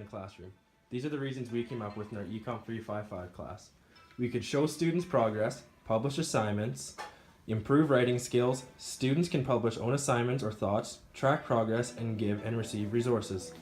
a classroom. These are the reasons we came up with in our ECMP 355 class. We could show students progress, publish assignments, improve writing skills, students can publish own assignments or thoughts, track progress, and give and receive resources.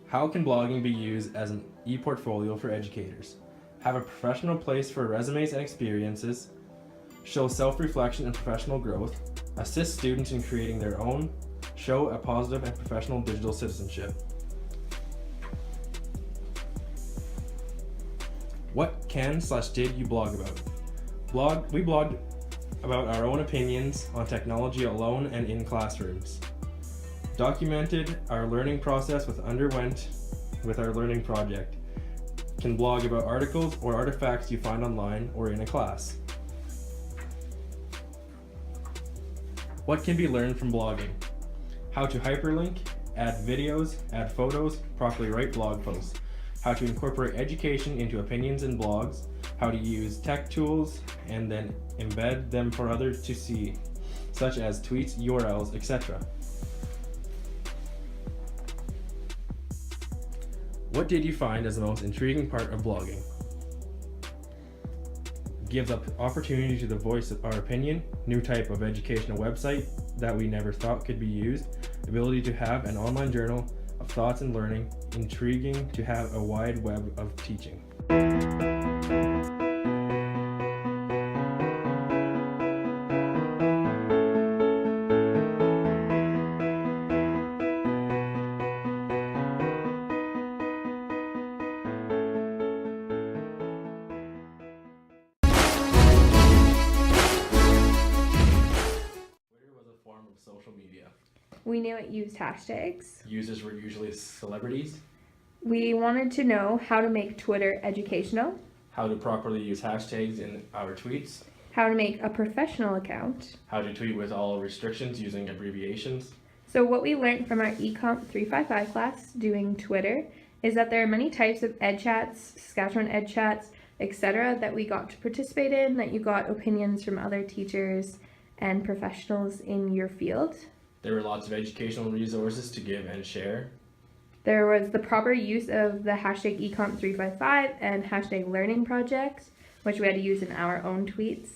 How can blogging be used as an e-portfolio for educators? Have a professional place for resumes and experiences, show self-reflection and professional growth, assist students in creating their own, show a positive and professional digital citizenship. What can/did you blog about? We blogged about our own opinions on technology alone and in classrooms. Documented our learning process with our learning project. Can blog about articles or artifacts you find online or in a class. What can be learned from blogging? How to hyperlink, add videos, add photos, properly write blog posts. How to incorporate education into opinions and blogs. How to use tech tools and then embed them for others to see, such as tweets, URLs, etc. What did you find as the most intriguing part of blogging? Gives up opportunity to the voice of our opinion, new type of educational website that we never thought could be used, ability to have an online journal of thoughts and learning, intriguing to have a wide web of teaching. Form of social media. We knew it used hashtags. Users were usually celebrities. We wanted to know how to make Twitter educational, How to properly use hashtags in our tweets. how to make a professional account. How to tweet with all restrictions using abbreviations. So what we learned from our ECMP 355 class doing Twitter is that there are many types of ed chats, Saskatchewan ed chats, etc. that we got to participate in, that you got opinions from other teachers and professionals in your field. There were lots of educational resources to give and share. There was the proper use of the hashtag ECMP 355 and hashtag learning project, which we had to use in our own tweets.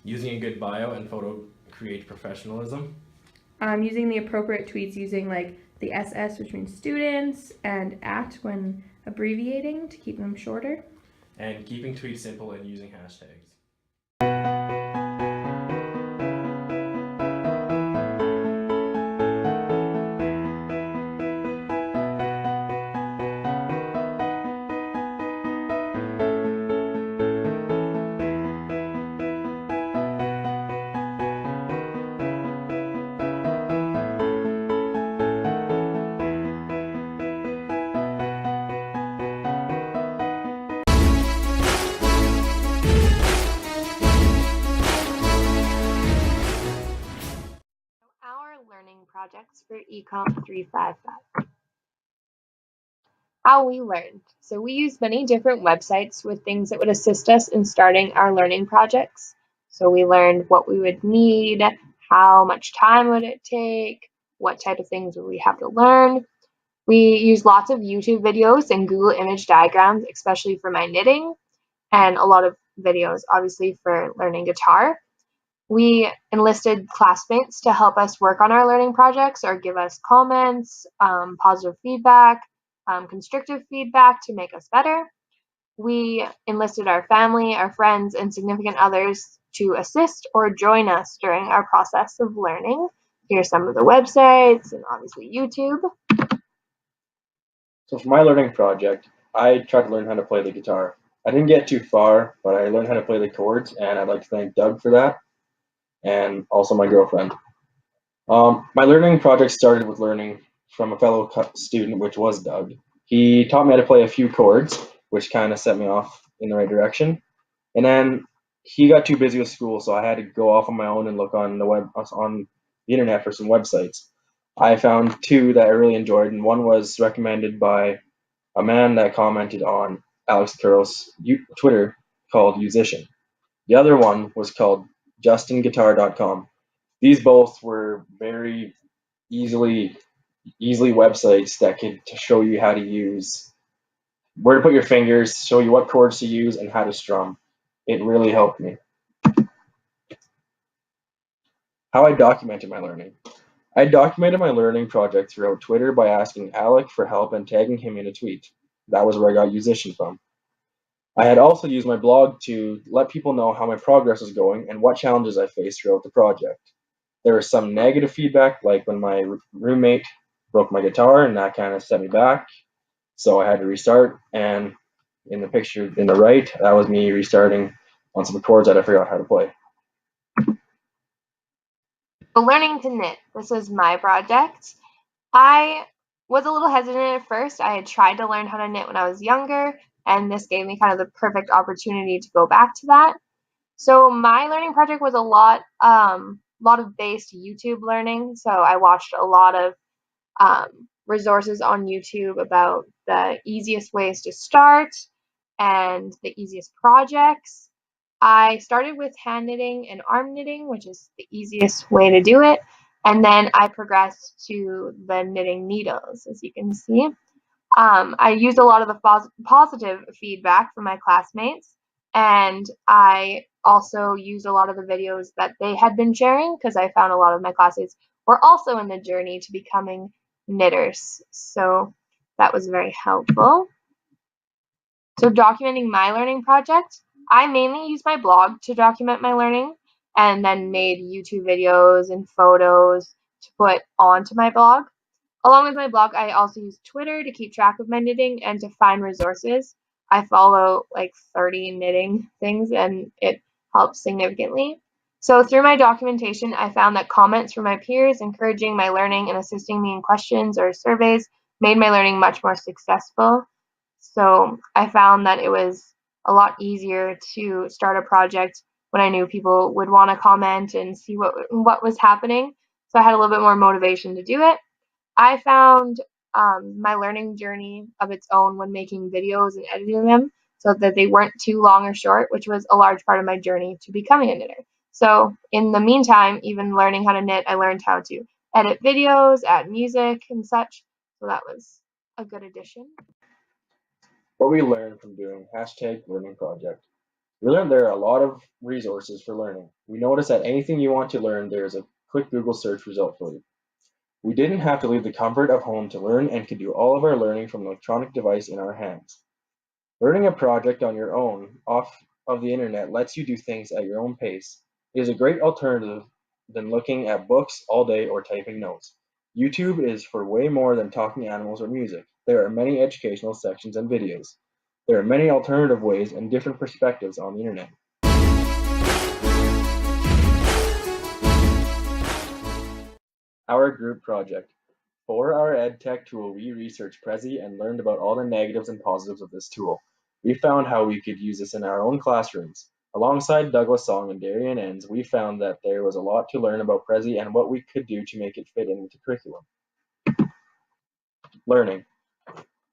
Using a good bio and photo creates professionalism. Using the appropriate tweets, using like the SS, which means students, and @ when abbreviating to keep them shorter. And keeping tweets simple and using hashtags. Learning projects for ECMP 355. How we learned. So we used many different websites with things that would assist us in starting our learning projects. So we learned what we would need, how much time would it take, what type of things would we have to learn. We used lots of YouTube videos and Google image diagrams, especially for my knitting, and a lot of videos, obviously, for learning guitar. We enlisted classmates to help us work on our learning projects or give us comments, positive feedback, constructive feedback to make us better. We enlisted our family, our friends, and significant others to assist or join us during our process of learning. Here's some of the websites and obviously YouTube. So for my learning project, I tried to learn how to play the guitar. I didn't get too far, but I learned how to play the chords, and I'd like to thank Doug for that, and also my girlfriend. My learning project started with learning from a fellow student, which was Doug. He taught me how to play a few chords, which kind of set me off in the right direction. And then he got too busy with school, so I had to go off on my own and look on the internet for some websites. I found two that I really enjoyed, and one was recommended by a man that commented on Alex Curl's Twitter called Musician. The other one was called justinguitar.com. These both were very easily easily websites that could show you how to use, where to put your fingers, show you what chords to use, and how to strum. It really helped me. How I documented my learning. I documented my learning project throughout Twitter by asking Alec for help and tagging him in a tweet. That was where I got musician from. I had also used my blog to let people know how my progress was going and what challenges I faced throughout the project. There was some negative feedback, like when my roommate broke my guitar, and that kind of set me back. So I had to restart. And in the picture in the right, that was me restarting on some chords that I forgot how to play. So learning to knit. This was my project. I was a little hesitant at first. I had tried to learn how to knit when I was younger, and this gave me kind of the perfect opportunity to go back to that. So my learning project was a lot of based YouTube learning. So I watched a lot of resources on YouTube about the easiest ways to start and the easiest projects. I started with hand knitting and arm knitting, which is the easiest way to do it. And then I progressed to the knitting needles, as you can see. I used a lot of the positive feedback from my classmates, and I also used a lot of the videos that they had been sharing because I found a lot of my classmates were also in the journey to becoming knitters. So that was very helpful. So documenting my learning project, I mainly use my blog to document my learning and then made YouTube videos and photos to put onto my blog. Along with my blog, I also use Twitter to keep track of my knitting and to find resources. I follow like 30 knitting things and it helps significantly. So through my documentation, I found that comments from my peers encouraging my learning and assisting me in questions or surveys made my learning much more successful. So I found that it was a lot easier to start a project when I knew people would want to comment and see what was happening. So I had a little bit more motivation to do it. I found my learning journey of its own when making videos and editing them so that they weren't too long or short, which was a large part of my journey to becoming a knitter. So in the meantime, even learning how to knit, I learned how to edit videos, add music and such. So that was a good addition. What we learned from doing #learning project. We learned there are a lot of resources for learning. We noticed that anything you want to learn, there's a quick Google search result for you. We didn't have to leave the comfort of home to learn and could do all of our learning from an electronic device in our hands. Learning a project on your own off of the internet lets you do things at your own pace. It is a great alternative than looking at books all day or typing notes. YouTube is for way more than talking animals or music. There are many educational sections and videos. There are many alternative ways and different perspectives on the internet. Our group project. For our EdTech tool, we researched Prezi and learned about all the negatives and positives of this tool. We found how we could use this in our own classrooms. Alongside Douglas Song and Darian Enns, we found that there was a lot to learn about Prezi and what we could do to make it fit in with the curriculum. Learning.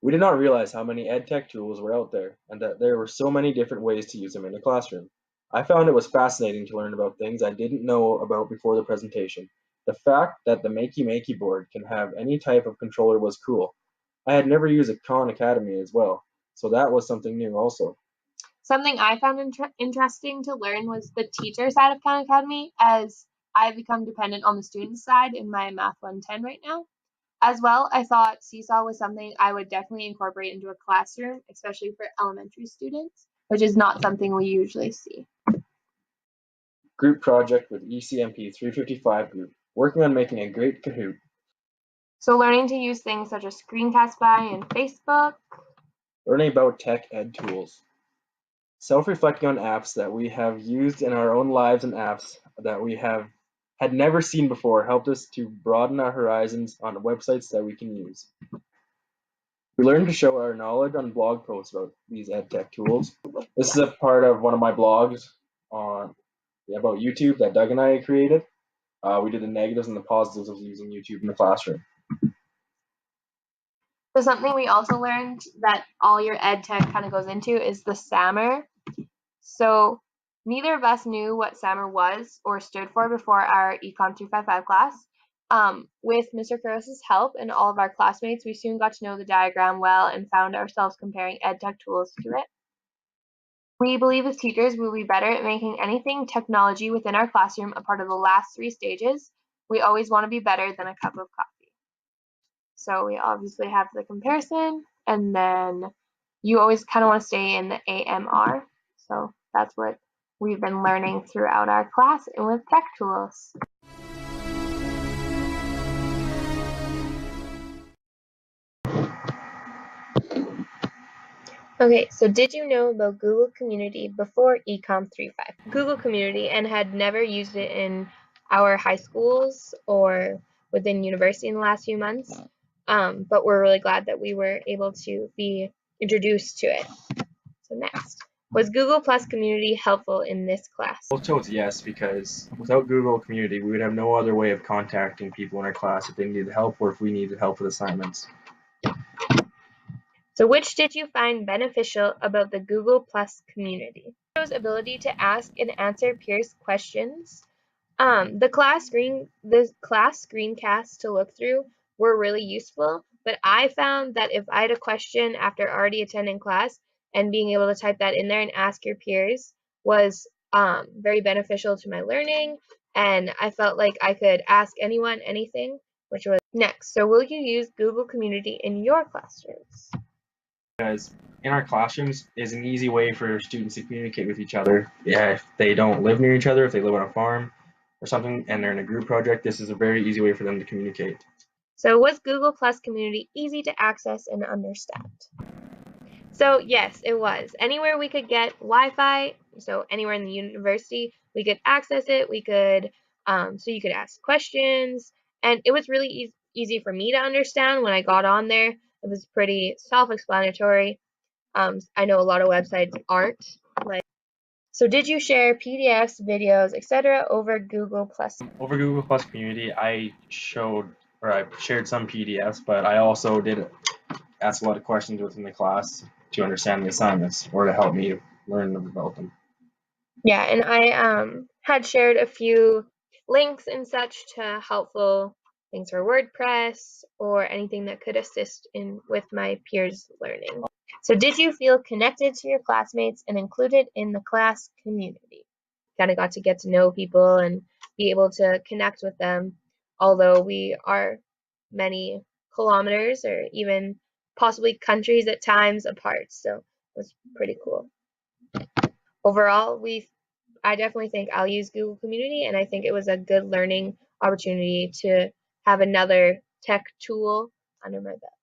We did not realize how many EdTech tools were out there and that there were so many different ways to use them in the classroom. I found it was fascinating to learn about things I didn't know about before the presentation. The fact that the Makey board can have any type of controller was cool. I had never used a Khan Academy as well, so that was something new also. Something I found interesting to learn was the teacher side of Khan Academy, as I've become dependent on the student side in my Math 110 right now. As well, I thought Seesaw was something I would definitely incorporate into a classroom, especially for elementary students, which is not something we usually see. Group project with ECMP 355 group, working on making a great Kahoot. So learning to use things such as Screencast-By and Facebook. Learning about tech ed tools. Self-reflecting on apps that we have used in our own lives and apps that we had never seen before helped us to broaden our horizons on websites that we can use. We learned to show our knowledge on blog posts about these EdTech tools. This is a part of one of my blogs on about YouTube that Doug and I created. We did the negatives and the positives of using YouTube in the classroom. So something we also learned that all your ed tech kind of goes into is the SAMR. So neither of us knew what SAMR was or stood for before our Econ 255 class. With Mr. Kuros's help and all of our classmates, we soon got to know the diagram well and found ourselves comparing EdTech tools to it. We believe as teachers we'll be better at making anything technology within our classroom a part of the last 3 stages. We always want to be better than a cup of coffee. So we obviously have the comparison, and then you always kind of want to stay in the AMR. So that's what we've been learning throughout our class and with tech tools. Okay, so did you know about Google Community before ECOMP 3.5? Google Community, and had never used it in our high schools or within university in the last few months, but we're really glad that we were able to be introduced to it. So next, was Google Plus Community helpful in this class? Both chose yes, because without Google Community, we would have no other way of contacting people in our class if they needed help or if we needed help with assignments. So which did you find beneficial about the Google Plus community? Chose ability to ask and answer peers' questions. The class screencasts to look through were really useful, but I found that if I had a question after already attending class and being able to type that in there and ask your peers was very beneficial to my learning, and I felt like I could ask anyone anything, which was next. So will you use Google Community in your classrooms? Because in our classrooms is an easy way for students to communicate with each other. Yeah, if they don't live near each other, if they live on a farm or something, and they're in a group project, this is a very easy way for them to communicate. So was Google Plus Community easy to access and understand? So yes, it was. Anywhere we could get Wi-Fi, so anywhere in the university, we could access it. We could, so you could ask questions, and it was really easy for me to understand when I got on there. It was pretty self-explanatory. I know a lot of websites aren't. So did you share PDFs, videos, etc. over Google Plus? Over Google Plus Community, I shared some PDFs, but I also did ask a lot of questions within the class to understand the assignments or to help me learn about them. Yeah, and I had shared a few links and such to helpful things for WordPress or anything that could assist with my peers' learning. So did you feel connected to your classmates and included in the class community? Kind of got to get to know people and be able to connect with them, although we are many kilometers or even possibly countries at times apart. So it was pretty cool. Overall, I definitely think I'll use Google Community, and I think it was a good learning opportunity to have another tech tool under my belt.